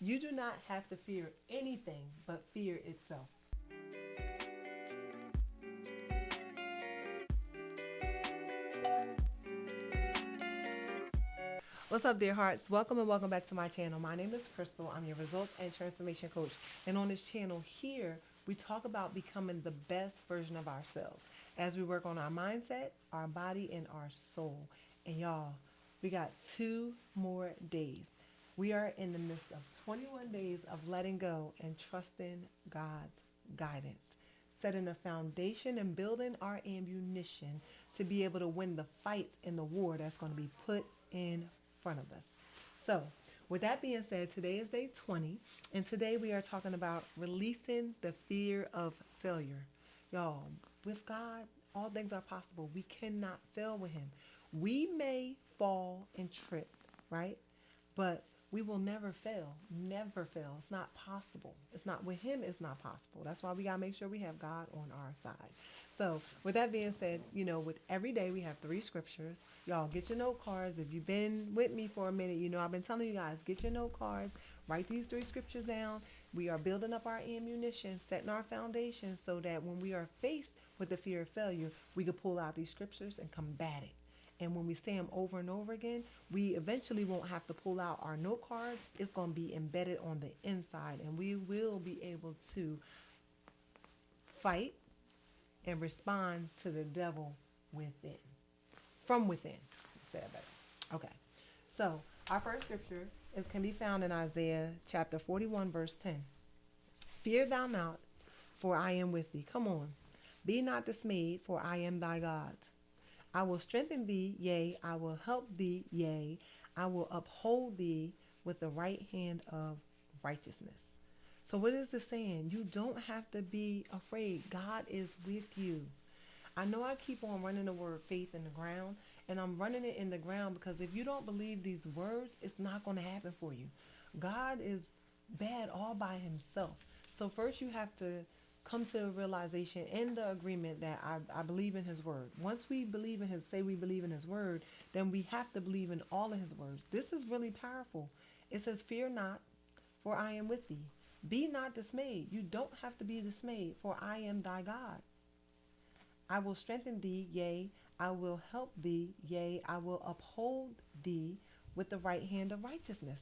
You do not have to fear anything but fear itself. What's up, dear hearts? Welcome and welcome back to my channel. My name is Crystal. I'm your results and transformation coach. And on this channel here, we talk about becoming the best version of ourselves as we work on our mindset, our body, and our soul. And y'all, we got 2 more days. We are in the midst of 21 days of letting go and trusting God's guidance, setting a foundation and building our ammunition to be able to win the fights in the war that's going to be put in front of us. So, with that being said, today is day 20, and today we are talking about releasing the fear of failure. Y'all, with God, all things are possible. We cannot fail with Him. We may fall and trip, right? But we will never fail. Never fail. It's not possible. It's not with Him, it's not possible. That's why we got to make sure we have God on our side. So, with that being said, with every day we have 3 scriptures. Y'all get your note cards. If you've been with me for a minute, I've been telling you guys, get your note cards, write these 3 scriptures down. We are building up our ammunition, setting our foundation so that when we are faced with the fear of failure, we can pull out these scriptures and combat it. And when we say them over and over again, we eventually won't have to pull out our note cards. It's going to be embedded on the inside, and we will be able to fight and respond to the devil within, from within. Say that better. Okay. So our first scripture can be found in Isaiah chapter 41, verse 10. Fear thou not, for I am with thee. Come on. Be not dismayed, for I am thy God. I will strengthen thee, yea, I will help thee, yea, I will uphold thee with the right hand of righteousness. So what is this saying? You don't have to be afraid. God is with you. I know I keep on running the word faith in the ground, and I'm running it in the ground because if you don't believe these words, it's not going to happen for you. God is bad all by himself. So first you have to come to the realization and the agreement that I believe in his word. Once we believe in we believe in his word, then we have to believe in all of his words. This is really powerful. It says, fear not, for I am with thee. Be not dismayed. You don't have to be dismayed, for I am thy God. I will strengthen thee, yea, I will help thee, yea, I will uphold thee with the right hand of righteousness.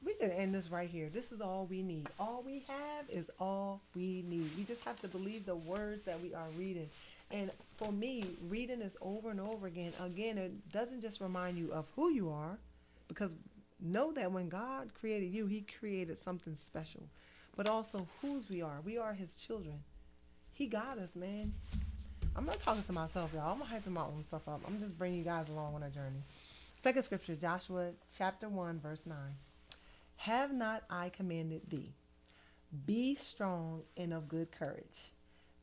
We can end this right here. This is all we need. All we have is all we need. We just have to believe the words that we are reading. And for me, reading this over and over again, it doesn't just remind you of who you are, because know that when God created you, he created something special, but also whose we are. We are his children. He got us, man. I'm not talking to myself, y'all. I'm not hyping my own stuff up. I'm just bringing you guys along on a journey. Second scripture, Joshua chapter 1, verse 9. Have not I commanded thee? Be strong and of good courage.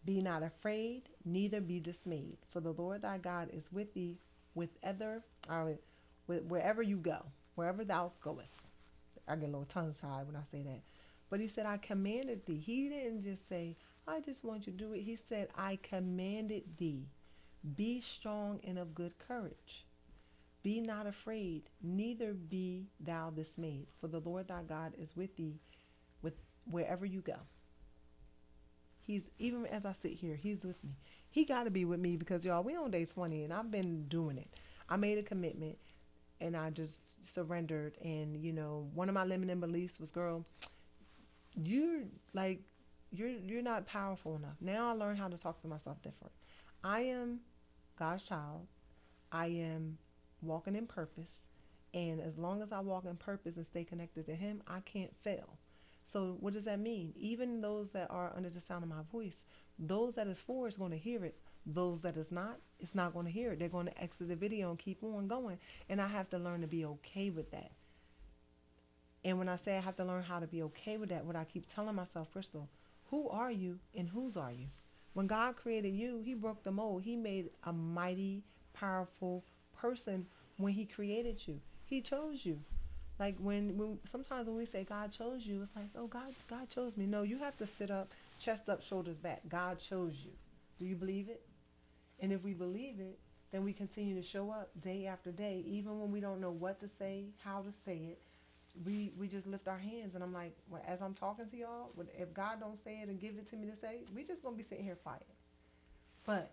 Be not afraid, neither be dismayed. For the Lord thy God is with thee wherever you go, wherever thou goest. I get a little tongue tied when I say that. But he said, I commanded thee. He didn't just say, I just want you to do it. He said, I commanded thee. Be strong and of good courage. Be not afraid, neither be thou dismayed, for the Lord thy God is with thee wherever you go. He's, even as I sit here, he's with me. He got to be with me because, y'all, we on day 20 and I've been doing it. I made a commitment and I just surrendered. And, one of my limiting beliefs was, girl, you're not powerful enough. Now I learned how to talk to myself different. I am God's child. I am walking in purpose, and as long as I walk in purpose and stay connected to him, I can't fail. So what does that mean? Even those that are under the sound of my voice, those that is for is going to hear it. Those that is not, it's not going to hear it. They're going to exit the video and keep on going, and I have to learn to be okay with that. And when I say I have to learn how to be okay with that, what I keep telling myself, Crystal, who are you and whose are you? When God created you, he broke the mold. He made a mighty, powerful person when he created you. He chose you. Like when sometimes when we say God chose you, it's like, oh, God chose me. No, you have to sit up, chest up, shoulders back. God chose you. Do you believe it? And if we believe it, then we continue to show up day after day, even when we don't know what to say, how to say it. we just lift our hands, and I'm like, well, as I'm talking to y'all, if God don't say it and give it to me to say, we just gonna be sitting here quiet. But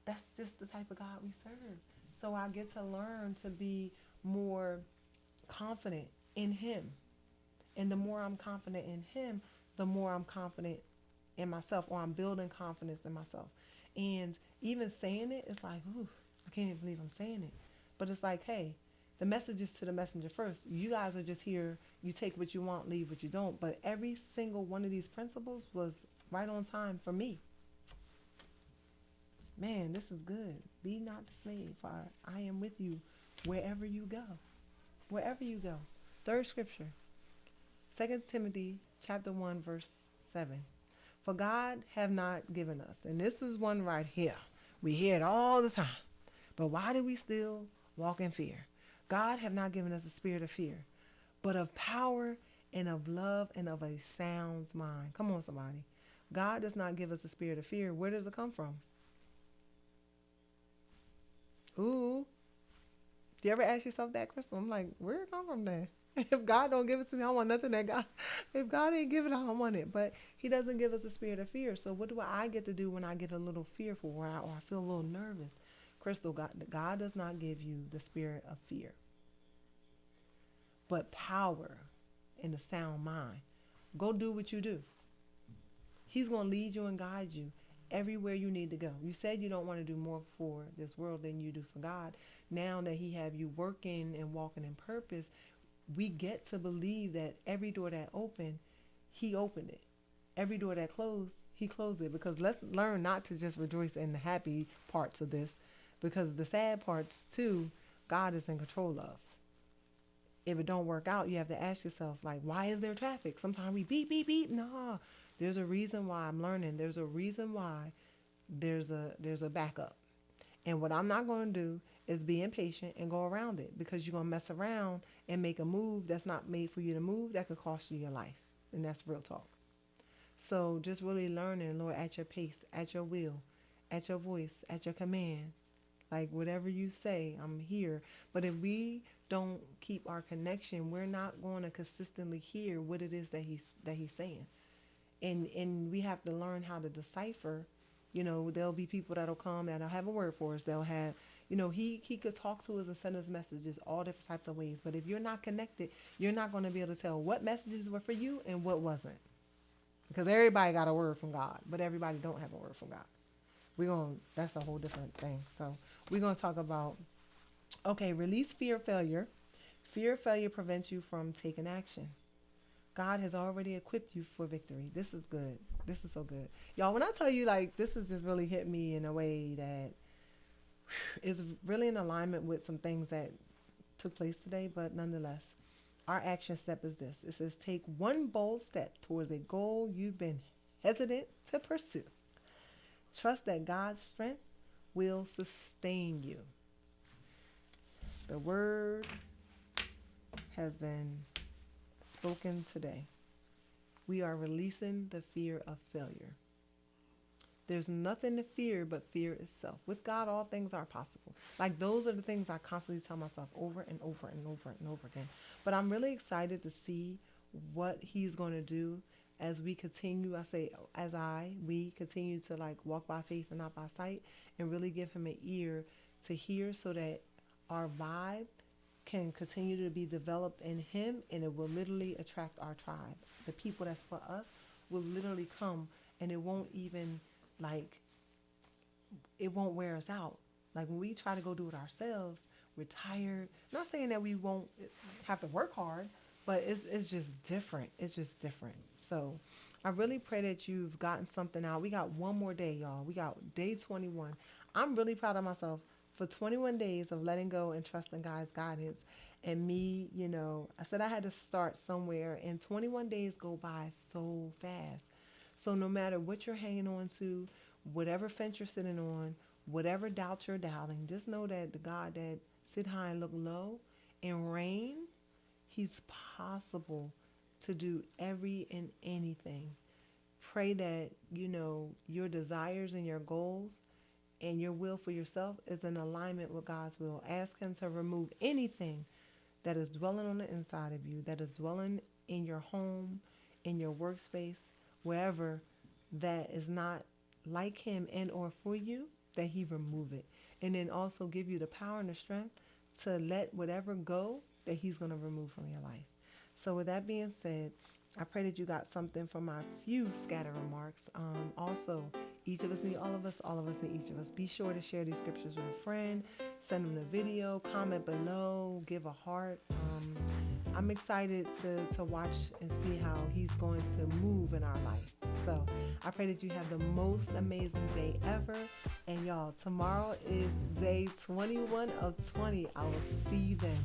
that's just the type of God we serve. So I get to learn to be more confident in Him, and the more I'm confident in Him, the more I'm confident in myself, or I'm building confidence in myself. And even saying it, it's like, ooh, I can't even believe I'm saying it. But it's like, hey, the message is to the messenger first. You guys are just here. You take what you want, leave what you don't. But every single one of these principles was right on time for me. Man, this is good. Be not dismayed, for I am with you wherever you go. Wherever you go. Third scripture, 2 Timothy chapter 1, verse 7. For God have not given us, and this is one right here. We hear it all the time. But why do we still walk in fear? God have not given us a spirit of fear, but of power and of love and of a sound mind. Come on, somebody. God does not give us a spirit of fear. Where does it come from? Ooh. Do you ever ask yourself that, Crystal? I'm like, where it come from then? If God don't give it to me, I want nothing that God. If God ain't give it, I don't want it. But He doesn't give us a spirit of fear. So what do I get to do when I get a little fearful, or I feel a little nervous? Crystal, God does not give you the spirit of fear, but power and a sound mind. Go do what you do. He's going to lead you and guide you everywhere you need to go. You said you don't want to do more for this world than you do for God. Now that He have you working and walking in purpose, we get to believe that every door that opened, He opened it. Every door that closed, He closed it. Because let's learn not to just rejoice in the happy parts of this, because the sad parts too, God is in control of. If it don't work out, you have to ask yourself, like, why is there traffic? Sometimes we beep, beep, beep. No, there's a reason why. I'm learning. There's a reason why there's a backup. And what I'm not going to do is be impatient and go around it, because you're going to mess around and make a move that's not made for you to move that could cost you your life. And that's real talk. So just really learning, Lord, at your pace, at your will, at your voice, at your command. Like whatever you say, I'm here. But if we don't keep our connection, we're not going to consistently hear what it is that he's saying. And we have to learn how to decipher. There'll be people that'll come that'll have a word for us. They'll have, he could talk to us and send us messages all different types of ways. But if you're not connected, you're not going to be able to tell what messages were for you and what wasn't. Because everybody got a word from God, but everybody don't have a word from God. That's a whole different thing. So we're going to talk about, release fear of failure. Fear of failure prevents you from taking action. God has already equipped you for victory. This is good. This is so good. Y'all, when I tell you, like, this has just really hit me in a way that is really in alignment with some things that took place today, but nonetheless, our action step is this. It says, take one bold step towards a goal you've been hesitant to pursue. Trust that God's strength will sustain you. The word has been spoken today. We are releasing the fear of failure. There's nothing to fear but fear itself. With God, all things are possible. Like, those are the things I constantly tell myself over and over and over and over again. But I'm really excited to see what He's going to do as we continue. We continue to like walk by faith and not by sight, and really give Him an ear to hear, so that our vibe can continue to be developed in Him, and it will literally attract our tribe. The people that's for us will literally come, and it won't even it won't wear us out. Like when we try to go do it ourselves, we're tired. Not saying that we won't have to work hard, but it's just different. It's just different. So I really pray that you've gotten something out. We got one more day, y'all. We got day 21. I'm really proud of myself for 21 days of letting go and trusting God's guidance. And me, I said I had to start somewhere, and 21 days go by so fast. So no matter what you're hanging on to, whatever fence you're sitting on, whatever doubt you're doubting, just know that the God that sit high and look low and reign, He's possible to do every and anything. Pray that, your desires and your goals and your will for yourself is in alignment with God's will. Ask Him to remove anything that is dwelling on the inside of you, that is dwelling in your home, in your workspace, wherever, that is not like him and or for you, that he remove it. And then also give you the power and the strength to let whatever go that he's going to remove from your life. So with that being said, I pray that you got something from my few scattered remarks. Also, each of us need all of us need each of us. Be sure to share these scriptures with a friend, send them the video, comment below, give a heart. I'm excited to watch and see how he's going to move in our life. So I pray that you have the most amazing day ever. And y'all, tomorrow is day 21 of 20. I will see you then.